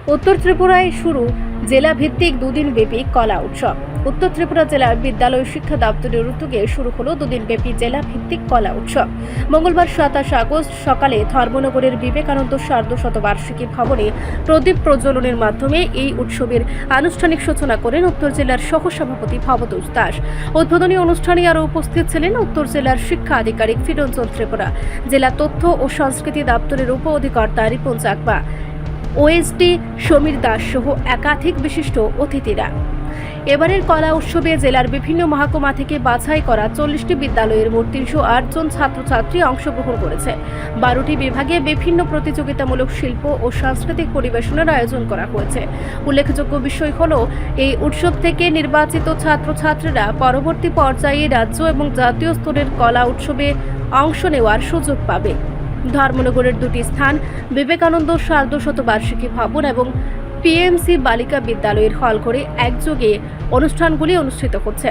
উত্তর ত্রিপুরায় শুরু জেলা ভিত্তিক দুদিন ব্যাপী কলা উৎসব। উত্তর ত্রিপুরা জেলা বিদ্যালয় শিক্ষা দপ্তরের উদ্যোগে শুরু হলো দুদিন ব্যাপী জেলা ভিত্তিক কলা উৎসব। মঙ্গলবার 27 আগস্ট সকালে ধর্মনগরের বিবেকানন্দ সার্ধশতবার্ষিকী ভবনে প্রদীপ প্রজ্বলনের মাধ্যমে এই উৎসবের আনুষ্ঠানিক সূচনা করেন উত্তর জেলার সহসভাপতি ভবতোষ দাস। উদ্বোধনী অনুষ্ঠানে আরও উপস্থিত ছিলেন উত্তর জেলার শিক্ষা আধিকারিক ফিরঞ্জন ত্রিপুরা, জেলা তথ্য ও সংস্কৃতি দপ্তরের উপ অধিকর্তা রিপন চাকমা, ওএসডি সমীর দাস সহ একাধিক বিশিষ্ট অতিথিরা। এবারের কলা উৎসবে জেলার বিভিন্ন মহকুমা থেকে বাছাই করা 40টি বিদ্যালয়ের মোট 308 জন ছাত্রছাত্রী অংশগ্রহণ করেছে। 12টি বিভাগে বিভিন্ন প্রতিযোগিতামূলক শিল্প ও সাংস্কৃতিক পরিবেশনের আয়োজন করা হয়েছে। উল্লেখযোগ্য বিষয় হল, এই উৎসব থেকে নির্বাচিত ছাত্রছাত্রীরা পরবর্তী পর্যায়ে রাজ্য এবং জাতীয় স্তরের কলা উৎসবে অংশ নেওয়ার সুযোগ পাবে। ধর্মনগরের দুটি স্থান বিবেকানন্দ সার্ধশতবার্ষিকী ভবন এবং পিএমসি বালিকা বিদ্যালয়ের হলঘরে একযোগে অনুষ্ঠানগুলি অনুষ্ঠিত হচ্ছে।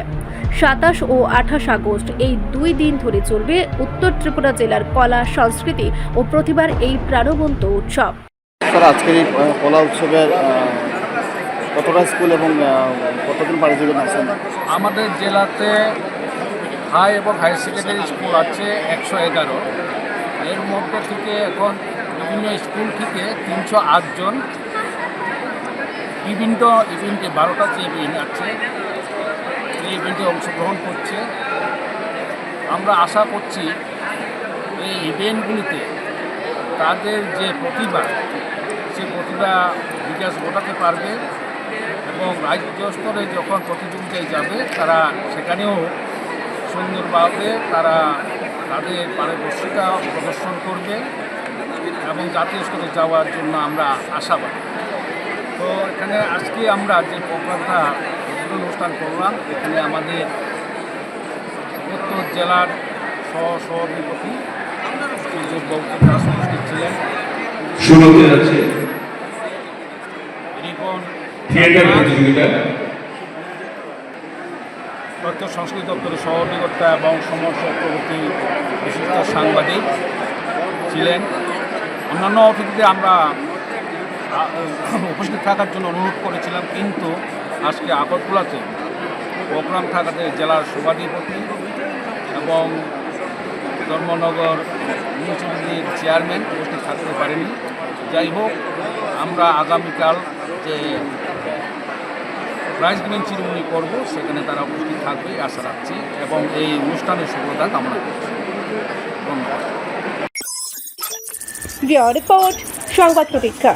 27 ও 28 আগস্ট এই 2 দিন ধরে চলবে উত্তর ত্রিপুরা জেলার কলা, সংস্কৃতি ও প্রতিভার এই প্রাণবন্ত উৎসব। স্যার, আজকের এই কলা উৎসবের কতটা স্কুল এবং কতদিন পারিযোগিক আছেন? আমাদের জেলাতে হাই এবং হায়ার সেকেন্ডারি স্কুল আছে 111। এর মধ্যে থেকে এখন বিভিন্ন স্কুল থেকে 308 জন বিভিন্ন ইভেন্টে 12টা যে ইভেন্ট আছে এই ইভেন্টে অংশগ্রহণ করছে। আমরা আশা করছি এই ইভেন্টগুলিতে তাদের যে প্রতিভা, সে প্রতিভা বিকাশ ঘটাতে পারবে এবং রাজ্য স্তরে যখন প্রতিযোগিতায় যাবে তারা সেখানেও সুন্দরভাবে তারা তাদের পারদর্শিতা প্রদর্শন করবে এবং জাতীয় স্তরে যাওয়ার জন্য আমরা আশাবাদী। তো এখানে আজকে আমরা যে প্রোগ্রামটা অনুষ্ঠান করলাম, এখানে আমাদের উত্তর জেলার সহসভাপতি দাস উপস্থিত ছিলেন। শুরুতে আছে রিপন থিয়েটার প্রতিযোগিতা, তথ্য সংস্কৃতি দপ্তরের সহ অধিকর্তা এবং সমর চক্রবর্তী বিশিষ্ট সাংবাদিক ছিলেন। অন্যান্য অতিথিদের আমরা উপস্থিত থাকার জন্য অনুরোধ করেছিলাম, কিন্তু আজকে আগরতলাতে প্রোগ্রাম থাকাতে জেলার সভাধিপতি এবং ধর্মনগর মিউনিসিপ্যালিটির চেয়ারম্যান উপস্থিত থাকতে পারেনি। যাই হোক, আমরা আগামীকাল যে প্রাইজ গিভিং সেরিমনি করব সেখানে তারা উপস্থিত থাকবে আশা রাখছি এবং এই অনুষ্ঠানের সফলতা কামনা করছি। ধন্যবাদ। রিপোর্ট সংবাদ প্রতীক্ষা।